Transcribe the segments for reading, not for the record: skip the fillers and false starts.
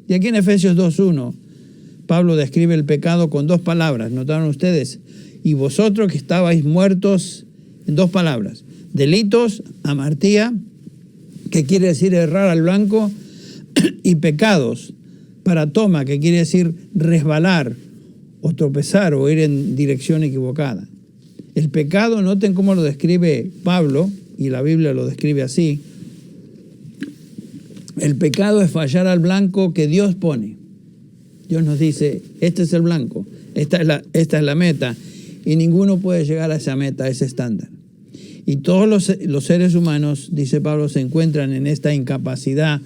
Y aquí en Efesios 2:1, Pablo describe el pecado con dos palabras. ¿Notaron ustedes? Y vosotros que estabais muertos, en dos palabras. Delitos, amartía, que quiere decir errar al blanco, y pecados, paratoma, que quiere decir resbalar o tropezar o ir en dirección equivocada. El pecado, noten cómo lo describe Pablo, y la Biblia lo describe así. El pecado es fallar al blanco que Dios pone. Dios nos dice, este es el blanco, esta es la meta, y ninguno puede llegar a esa meta, a ese estándar. Y todos los seres humanos, dice Pablo, se encuentran en esta incapacidad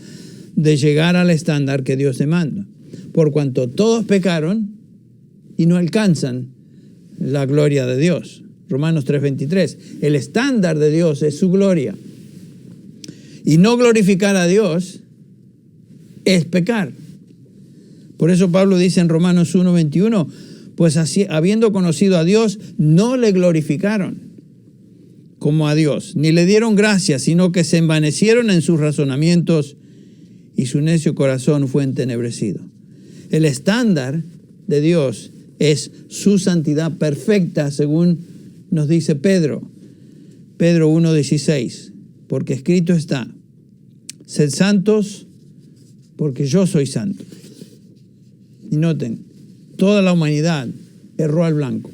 de llegar al estándar que Dios demanda. Por cuanto todos pecaron y no alcanzan la gloria de Dios. Romanos 3:23. El estándar de Dios es su gloria. Y no glorificar a Dios es pecar. Por eso Pablo dice en Romanos 1:21, pues así, habiendo conocido a Dios, no le glorificaron como a Dios, ni le dieron gracias, sino que se envanecieron en sus razonamientos y su necio corazón fue entenebrecido. El estándar de Dios es su santidad perfecta, según nos dice Pedro 1:16, porque escrito está, sed santos porque yo soy santo. Y noten, toda la humanidad erró al blanco.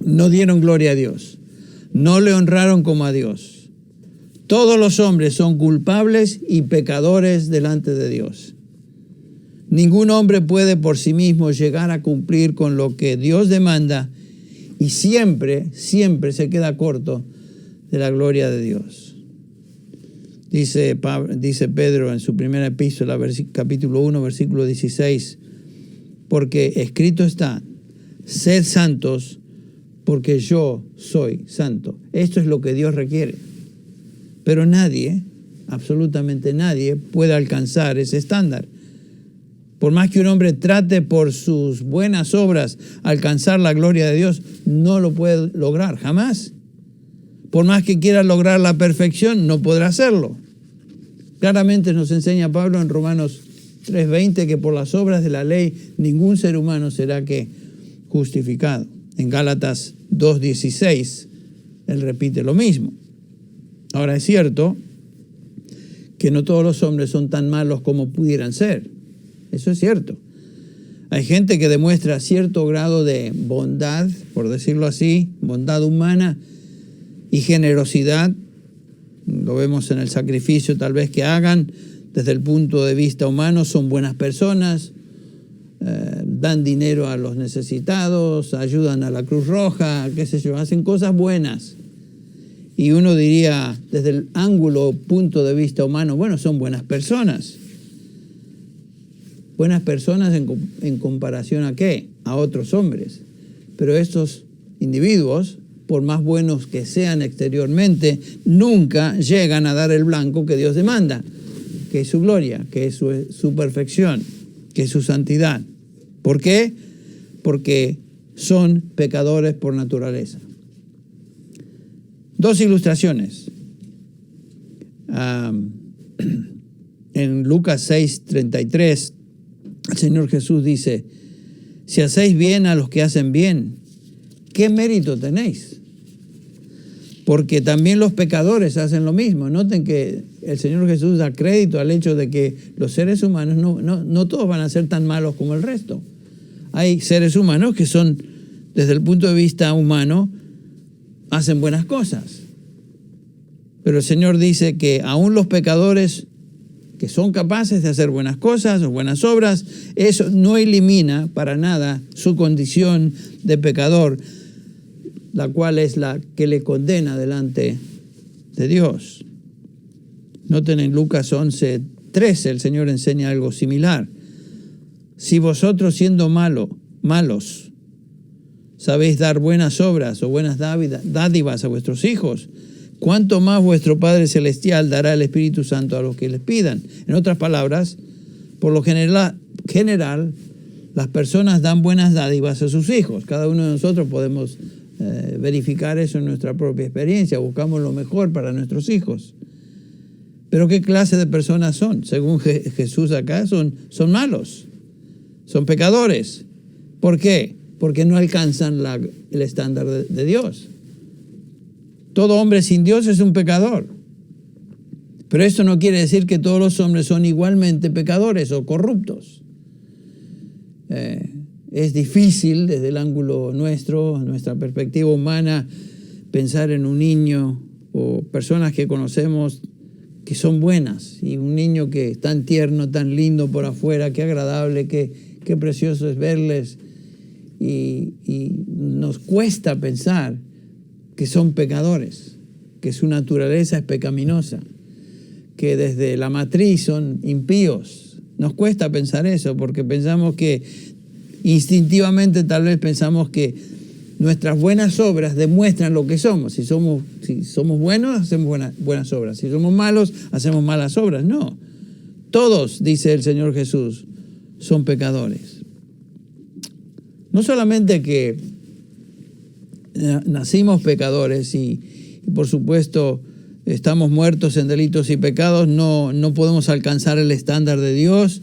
No dieron gloria a Dios. No le honraron como a Dios. Todos los hombres son culpables y pecadores delante de Dios. Ningún hombre puede por sí mismo llegar a cumplir con lo que Dios demanda y siempre se queda corto de la gloria de Dios. Dice Pedro en su primera epístola, capítulo 1, versículo 16, porque escrito está, sed santos porque yo soy santo. Esto es lo que Dios requiere. Pero nadie, absolutamente nadie, puede alcanzar ese estándar. Por más que un hombre trate por sus buenas obras alcanzar la gloria de Dios, no lo puede lograr, jamás. Por más que quiera lograr la perfección, no podrá hacerlo. Claramente nos enseña Pablo en Romanos 3:20 que por las obras de la ley ningún ser humano será justificado. En Gálatas 2:16 él repite lo mismo. Ahora es cierto que no todos los hombres son tan malos como pudieran ser. Eso es cierto. Hay gente que demuestra cierto grado de bondad, por decirlo así, bondad humana y generosidad. Lo vemos en el sacrificio tal vez que hagan. Desde el punto de vista humano son buenas personas, dan dinero a los necesitados, ayudan a la Cruz Roja, qué sé yo, hacen cosas buenas. Y uno diría, desde el punto de vista humano, bueno, son buenas personas. Buenas personas en comparación a ¿qué? A otros hombres. Pero estos individuos, por más buenos que sean exteriormente, nunca llegan a dar el blanco que Dios demanda, que es su gloria, que es su perfección, que es su santidad. ¿Por qué? Porque son pecadores por naturaleza. Dos ilustraciones. En Lucas 6:33, el Señor Jesús dice, si hacéis bien a los que hacen bien, ¿qué mérito tenéis? Porque también los pecadores hacen lo mismo. Noten que el Señor Jesús da crédito al hecho de que los seres humanos no todos van a ser tan malos como el resto. Hay seres humanos que son, desde el punto de vista humano, hacen buenas cosas. Pero el Señor dice que aún los pecadores que son capaces de hacer buenas cosas o buenas obras, eso no elimina para nada su condición de pecador, la cual es la que le condena delante de Dios. Noten en Lucas 11:13 el Señor enseña algo similar. Si vosotros siendo malos sabéis dar buenas obras o buenas dádivas a vuestros hijos, ¿cuánto más vuestro Padre Celestial dará el Espíritu Santo a los que les pidan? En otras palabras, por lo general, las personas dan buenas dádivas a sus hijos. Cada uno de nosotros podemos verificar eso en nuestra propia experiencia. Buscamos lo mejor para nuestros hijos. Pero ¿qué clase de personas son? Según Jesús acá, son malos, son pecadores. ¿Por qué? Porque no alcanzan el estándar de Dios. Todo hombre sin Dios es un pecador. Pero esto no quiere decir que todos los hombres son igualmente pecadores o corruptos. Es difícil desde el ángulo nuestro, nuestra perspectiva humana, pensar en un niño o personas que conocemos que son buenas, y un niño que es tan tierno, tan lindo por afuera, qué agradable, qué precioso es verles, y nos cuesta pensar que son pecadores, que su naturaleza es pecaminosa, que desde la matriz son impíos. Nos cuesta pensar eso porque pensamos que instintivamente tal vez pensamos que nuestras buenas obras demuestran lo que somos. Si somos buenos, hacemos buenas obras. Si somos malos, hacemos malas obras. No. Todos, dice el Señor Jesús, son pecadores. No solamente que nacimos pecadores y por supuesto estamos muertos en delitos y pecados, no podemos alcanzar el estándar de Dios.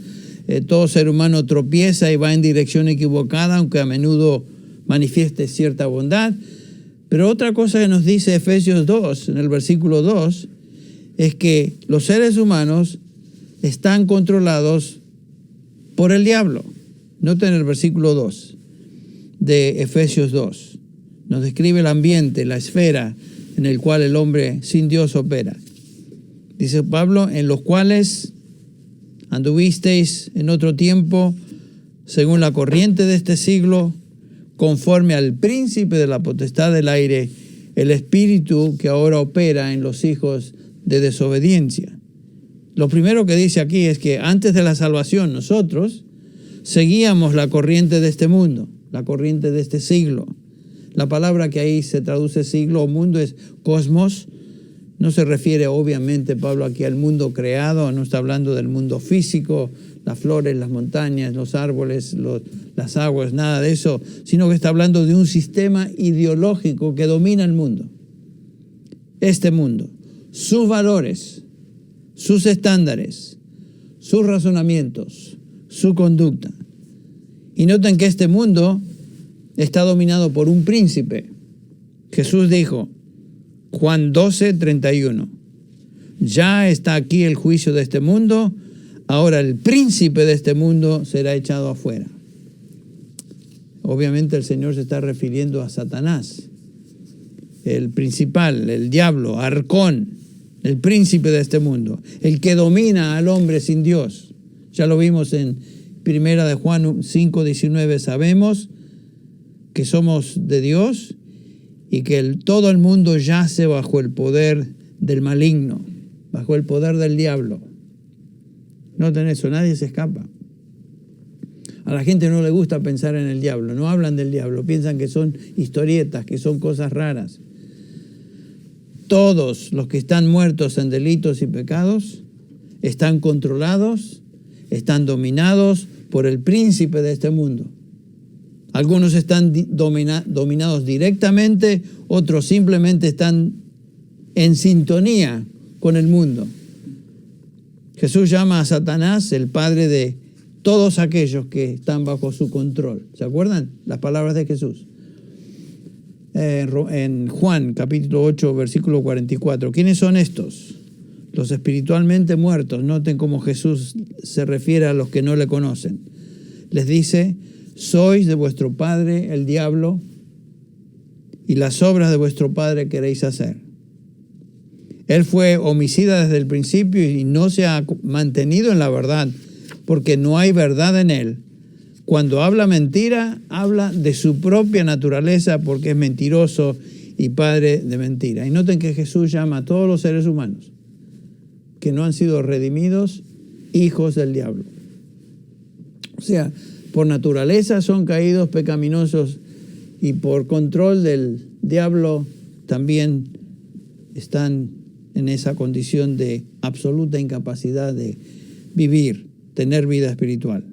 Todo ser humano tropieza y va en dirección equivocada, aunque a menudo manifieste cierta bondad. Pero otra cosa que nos dice Efesios 2, en el versículo 2, es que los seres humanos están controlados por el diablo. Noten el versículo 2 de Efesios 2. Nos describe el ambiente, la esfera en el cual el hombre sin Dios opera. Dice Pablo, en los cuales anduvisteis en otro tiempo, según la corriente de este siglo, conforme al príncipe de la potestad del aire, el espíritu que ahora opera en los hijos de desobediencia. Lo primero que dice aquí es que antes de la salvación nosotros seguíamos la corriente de este mundo, la corriente de este siglo. La palabra que ahí se traduce siglo o mundo es cosmos. No se refiere obviamente Pablo aquí al mundo creado, no está hablando del mundo físico, las flores, las montañas, los árboles, las aguas, nada de eso, sino que está hablando de un sistema ideológico que domina el mundo. Este mundo, sus valores, sus estándares, sus razonamientos, su conducta. Y noten que este mundo está dominado por un príncipe. Jesús dijo, Juan 12:31, ya está aquí el juicio de este mundo, ahora el príncipe de este mundo será echado afuera. Obviamente el Señor se está refiriendo a Satanás, el principal, el diablo, Arcón, el príncipe de este mundo, el que domina al hombre sin Dios. Ya lo vimos en 1 de Juan 5:19, sabemos que somos de Dios y que todo el mundo yace bajo el poder del maligno, bajo el poder del diablo. Noten eso, nadie se escapa. A la gente no le gusta pensar en el diablo, no hablan del diablo, piensan que son historietas, que son cosas raras. Todos los que están muertos en delitos y pecados están controlados, están dominados por el príncipe de este mundo. Algunos están dominados directamente, otros simplemente están en sintonía con el mundo. Jesús llama a Satanás el padre de todos aquellos que están bajo su control. ¿Se acuerdan las palabras de Jesús? En Juan capítulo 8, versículo 44. ¿Quiénes son estos? Los espiritualmente muertos. Noten cómo Jesús se refiere a los que no le conocen. Les dice, sois de vuestro padre el diablo y las obras de vuestro padre queréis hacer. Él fue homicida desde el principio y no se ha mantenido en la verdad porque no hay verdad en él. Cuando habla mentira, habla de su propia naturaleza porque es mentiroso y padre de mentira. Y noten que Jesús llama a todos los seres humanos que no han sido redimidos hijos del diablo. O sea, por naturaleza son caídos pecaminosos y por control del diablo también están en esa condición de absoluta incapacidad de vivir, tener vida espiritual.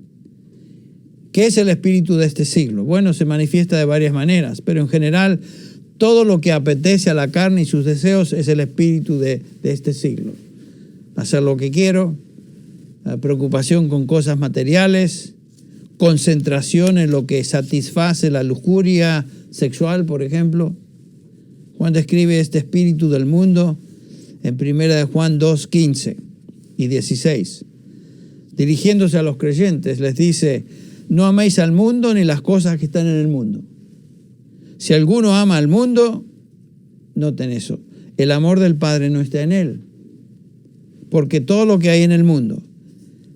¿Qué es el espíritu de este siglo? Bueno, se manifiesta de varias maneras, pero en general todo lo que apetece a la carne y sus deseos es el espíritu de este siglo. hacer lo que quiero, preocupación con cosas materiales, concentración en lo que satisface la lujuria sexual, por ejemplo. Juan describe este espíritu del mundo en 1 Juan 2, 15 y 16. Dirigiéndose a los creyentes, les dice: no améis al mundo ni las cosas que están en el mundo. Si alguno ama al mundo, noten eso, el amor del Padre no está en él. Porque todo lo que hay en el mundo,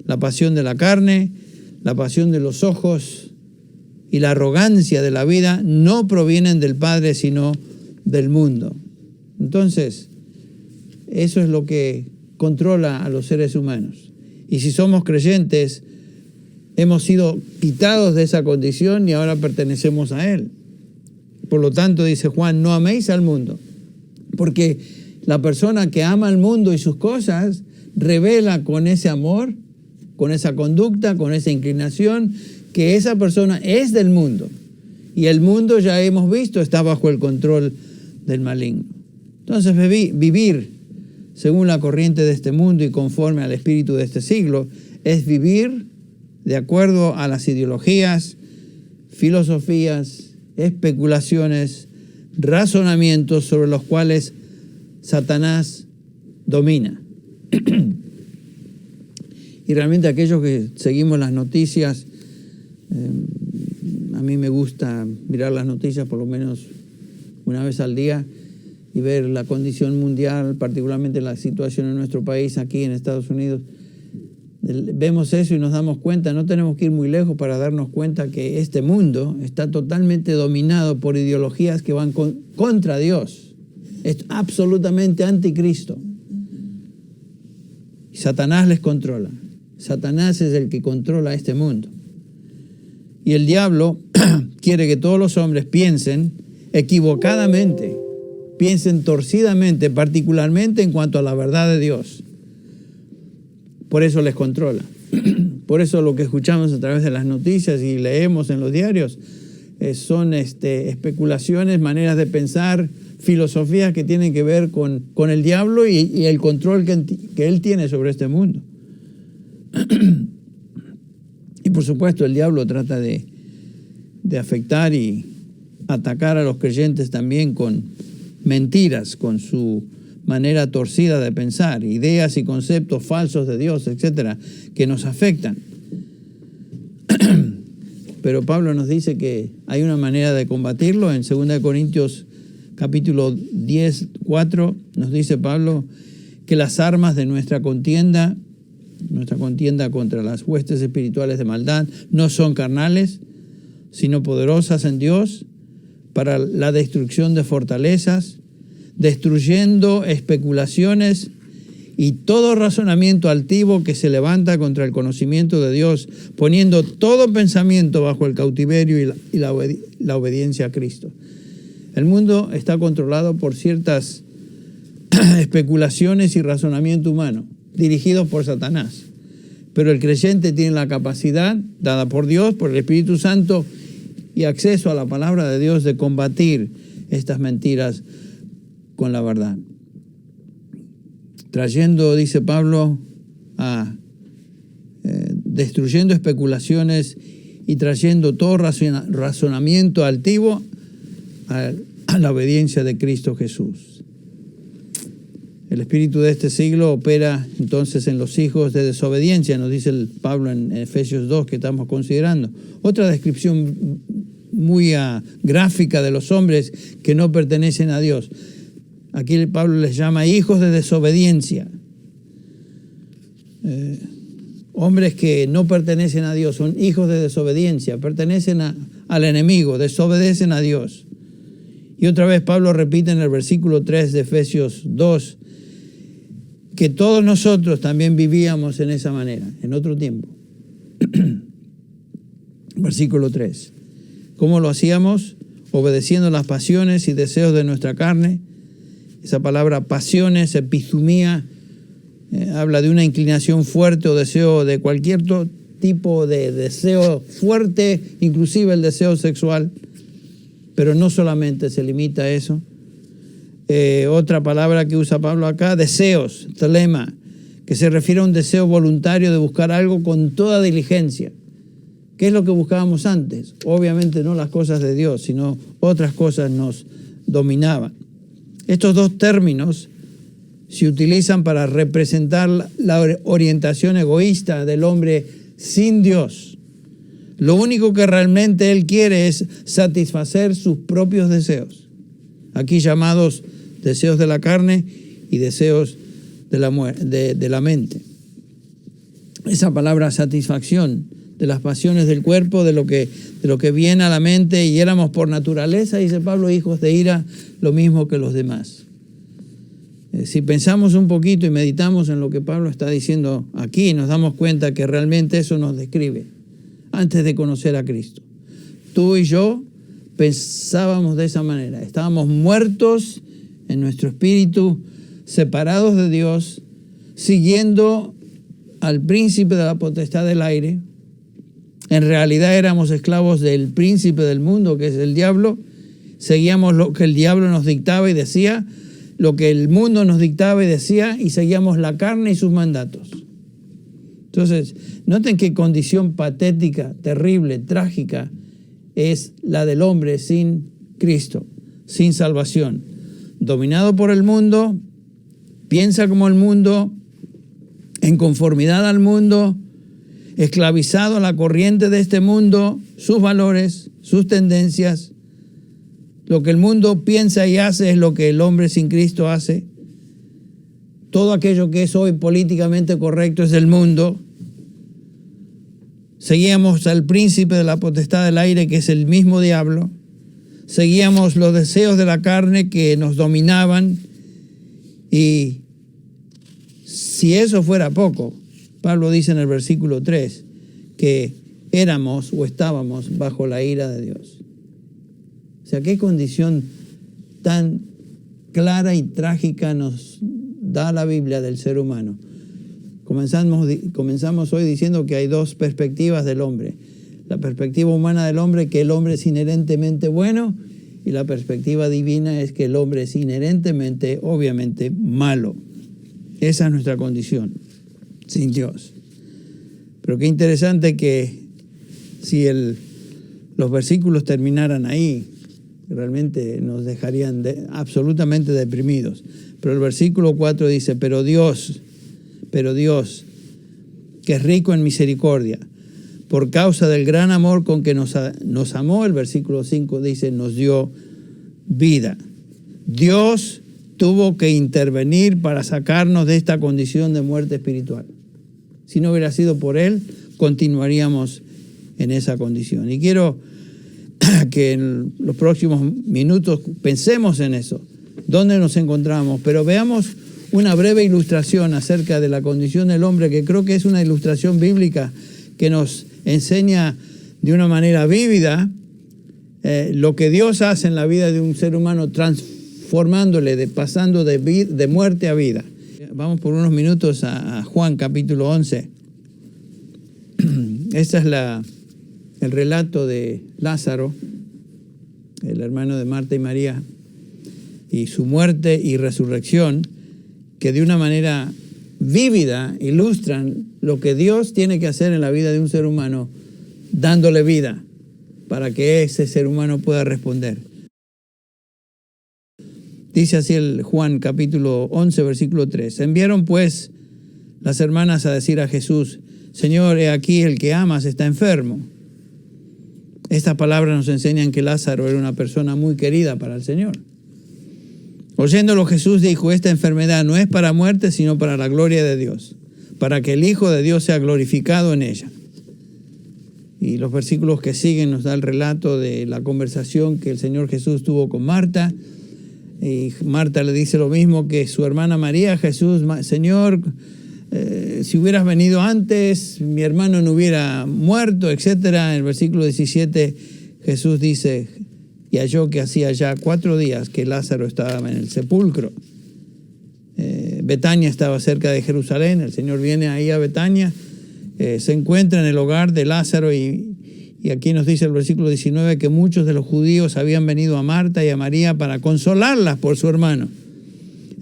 la pasión de la carne, la pasión de los ojos y la arrogancia de la vida, no provienen del Padre, sino del mundo. Entonces, eso es lo que controla a los seres humanos. Y si somos creyentes, hemos sido quitados de esa condición y ahora pertenecemos a Él. Por lo tanto, dice Juan, no améis al mundo. Porque la persona que ama al mundo y sus cosas revela con ese amor, con esa conducta, con esa inclinación, que esa persona es del mundo. Y el mundo, ya hemos visto, está bajo el control del maligno. Entonces, vivir según la corriente de este mundo y conforme al espíritu de este siglo es vivir de acuerdo a las ideologías, filosofías, especulaciones, razonamientos sobre los cuales Satanás domina. Y realmente aquellos que seguimos las noticias, a mí me gusta mirar las noticias por lo menos una vez al día y ver la condición mundial, particularmente la situación en nuestro país, aquí en Estados Unidos. Vemos eso y nos damos cuenta, no tenemos que ir muy lejos para darnos cuenta que este mundo está totalmente dominado por ideologías que van contra Dios. Es absolutamente anticristo. Y Satanás les controla. Satanás es el que controla este mundo. Y el diablo quiere que todos los hombres piensen equivocadamente, piensen torcidamente, particularmente en cuanto a la verdad de Dios. Por eso les controla. Por eso lo que escuchamos a través de las noticias y leemos en los diarios son especulaciones, maneras de pensar, filosofías que tienen que ver con el diablo y el control que él tiene sobre este mundo. Y por supuesto el diablo trata de afectar y atacar a los creyentes también con mentiras, con su manera torcida de pensar, ideas y conceptos falsos de Dios, etcétera, que nos afectan. Pero Pablo nos dice que hay una manera de combatirlo. En 2 Corintios capítulo 10, 4, nos dice Pablo que las armas de nuestra contienda contra las huestes espirituales de maldad, no son carnales, sino poderosas en Dios para la destrucción de fortalezas, destruyendo especulaciones y todo razonamiento altivo que se levanta contra el conocimiento de Dios, poniendo todo pensamiento bajo el cautiverio y la obediencia a Cristo. El mundo está controlado por ciertas especulaciones y razonamiento humano, dirigidos por Satanás. Pero el creyente tiene la capacidad, dada por Dios, por el Espíritu Santo, y acceso a la palabra de Dios de combatir estas mentiras con la verdad. Trayendo, dice Pablo, destruyendo especulaciones y trayendo todo razonamiento altivo a la obediencia de Cristo Jesús. El espíritu de este siglo opera entonces en los hijos de desobediencia, nos dice el Pablo en Efesios 2 que estamos considerando. Otra descripción muy gráfica de los hombres que no pertenecen a Dios. Aquí Pablo les llama hijos de desobediencia. Hombres que no pertenecen a Dios son hijos de desobediencia, pertenecen al enemigo, desobedecen a Dios. Y otra vez Pablo repite en el versículo 3 de Efesios 2 que todos nosotros también vivíamos en esa manera, en otro tiempo. Versículo 3. ¿Cómo lo hacíamos? Obedeciendo las pasiones y deseos de nuestra carne. Esa palabra pasiones, epithumía, habla de una inclinación fuerte o deseo de cualquier tipo de deseo fuerte, inclusive el deseo sexual. Pero no solamente se limita a eso. Otra palabra que usa Pablo acá, deseos, telema, que se refiere a un deseo voluntario de buscar algo con toda diligencia. ¿Qué es lo que buscábamos antes? Obviamente no las cosas de Dios, sino otras cosas nos dominaban. Estos dos términos se utilizan para representar la orientación egoísta del hombre sin Dios. Lo único que realmente él quiere es satisfacer sus propios deseos, aquí llamados deseos de la carne y deseos de la mente. Esa palabra satisfacción de las pasiones del cuerpo, de lo que viene a la mente, y éramos por naturaleza, dice Pablo, hijos de ira, lo mismo que los demás. Si pensamos un poquito y meditamos en lo que Pablo está diciendo aquí, nos damos cuenta que realmente eso nos describe antes de conocer a Cristo. Tú y yo pensábamos de esa manera, estábamos muertos en nuestro espíritu, separados de Dios, siguiendo al príncipe de la potestad del aire. En realidad éramos esclavos del príncipe del mundo, que es el diablo. Seguíamos lo que el diablo nos dictaba y decía, lo que el mundo nos dictaba y decía, y seguíamos la carne y sus mandatos. Entonces, noten qué condición patética, terrible, trágica es la del hombre sin Cristo, sin salvación. Dominado por el mundo, piensa como el mundo, en conformidad al mundo, esclavizado a la corriente de este mundo, sus valores, sus tendencias. Lo que el mundo piensa y hace es lo que el hombre sin Cristo hace. Todo aquello que es hoy políticamente correcto es del mundo. Seguíamos al príncipe de la potestad del aire, que es el mismo diablo. Seguíamos los deseos de la carne que nos dominaban. Y si eso fuera poco, Pablo dice en el versículo 3 que éramos o estábamos bajo la ira de Dios. O sea, qué condición tan clara y trágica nos da la Biblia del ser humano. Comenzamos hoy diciendo que hay dos perspectivas del hombre. La perspectiva humana del hombre, que el hombre es inherentemente bueno, y la perspectiva divina es que el hombre es inherentemente, obviamente, malo. Esa es nuestra condición, sin Dios. Pero qué interesante que si los versículos terminaran ahí, realmente nos dejarían absolutamente deprimidos. Pero el versículo 4 dice, pero Dios, que es rico en misericordia, por causa del gran amor con que nos amó, el versículo 5 dice, nos dio vida. Dios tuvo que intervenir para sacarnos de esta condición de muerte espiritual. Si no hubiera sido por Él, continuaríamos en esa condición. Y quiero que en los próximos minutos pensemos en eso, dónde nos encontramos, pero veamos una breve ilustración acerca de la condición del hombre, que creo que es una ilustración bíblica que nos enseña de una manera vívida lo que Dios hace en la vida de un ser humano, transformándole, pasando de muerte a vida. Vamos por unos minutos a Juan capítulo 11. Este es el relato de Lázaro, el hermano de Marta y María, y su muerte y resurrección, que de una manera vívida ilustran lo que Dios tiene que hacer en la vida de un ser humano, dándole vida para que ese ser humano pueda responder. Dice así el Juan capítulo 11, versículo 3. Enviaron pues las hermanas a decir a Jesús, Señor, he aquí el que amas está enfermo. Estas palabras nos enseñan que Lázaro era una persona muy querida para el Señor. Oyéndolo, Jesús dijo, esta enfermedad no es para muerte, sino para la gloria de Dios, para que el Hijo de Dios sea glorificado en ella. Y los versículos que siguen nos da el relato de la conversación que el Señor Jesús tuvo con Marta. Y Marta le dice lo mismo que su hermana María. Jesús, Señor, si hubieras venido antes, mi hermano no hubiera muerto, etc. En el versículo 17 Jesús dice, y halló que hacía ya 4 días que Lázaro estaba en el sepulcro. Betania estaba cerca de Jerusalén, el Señor viene ahí a Betania, se encuentra en el hogar de Lázaro y aquí nos dice el versículo 19 que muchos de los judíos habían venido a Marta y a María para consolarlas por su hermano.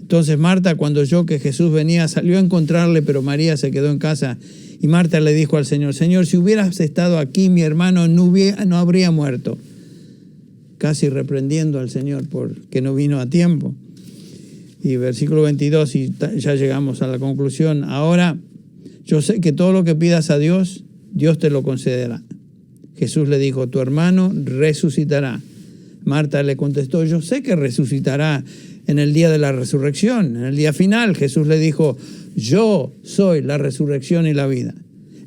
Entonces Marta, cuando oyó que Jesús venía, salió a encontrarle, pero María se quedó en casa. Y Marta le dijo al Señor, Señor, si hubieras estado aquí, mi hermano no habría muerto. Casi reprendiendo al Señor porque no vino a tiempo. Y versículo 22, y ya llegamos a la conclusión. Ahora, yo sé que todo lo que pidas a Dios, Dios te lo concederá. Jesús le dijo, tu hermano resucitará. Marta le contestó, yo sé que resucitará en el día de la resurrección, en el día final. Jesús le dijo, yo soy la resurrección y la vida.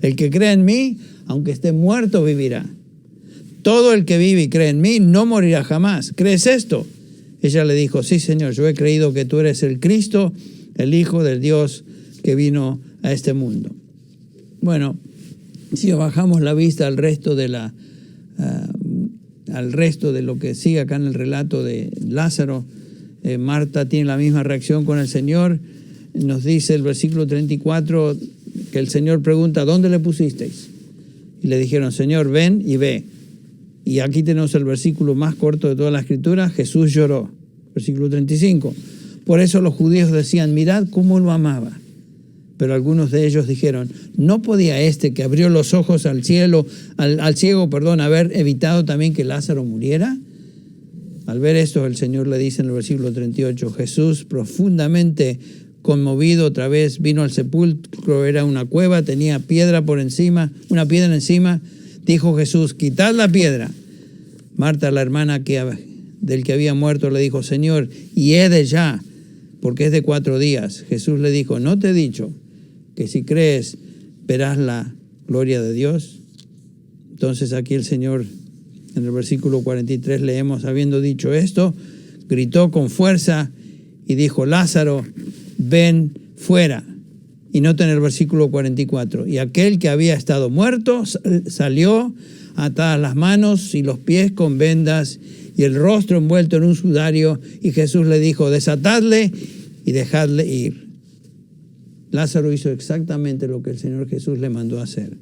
El que cree en mí, aunque esté muerto, vivirá. Todo el que vive y cree en mí no morirá jamás. ¿Crees esto? Ella le dijo, sí, Señor, yo he creído que tú eres el Cristo, el Hijo del Dios que vino a este mundo. Bueno, si bajamos la vista al resto de lo que sigue acá en el relato de Lázaro, Marta tiene la misma reacción con el Señor. Nos dice el versículo 34 que el Señor pregunta, ¿dónde le pusisteis? Y le dijeron, Señor, ven y ve. Y aquí tenemos el versículo más corto de toda la Escritura, Jesús lloró. Versículo 35. Por eso los judíos decían, mirad cómo lo amaba. Pero algunos de ellos dijeron, ¿no podía este que abrió los ojos al ciego, haber evitado también que Lázaro muriera? Al ver esto, el Señor le dice en el versículo 38, Jesús, profundamente conmovido, otra vez vino al sepulcro, era una cueva, tenía una piedra encima. Dijo Jesús, quitad la piedra. Marta, la hermana del que había muerto, le dijo, Señor, hiede ya, porque es de 4 días. Jesús le dijo, ¿no te he dicho que si crees verás la gloria de Dios? Entonces aquí el Señor, en el versículo 43 leemos, habiendo dicho esto, gritó con fuerza y dijo, Lázaro, ven fuera. Y noten el versículo 44, y aquel que había estado muerto salió, atadas las manos y los pies con vendas y el rostro envuelto en un sudario, y Jesús le dijo, desatadle y dejadle ir. Lázaro hizo exactamente lo que el Señor Jesús le mandó hacer.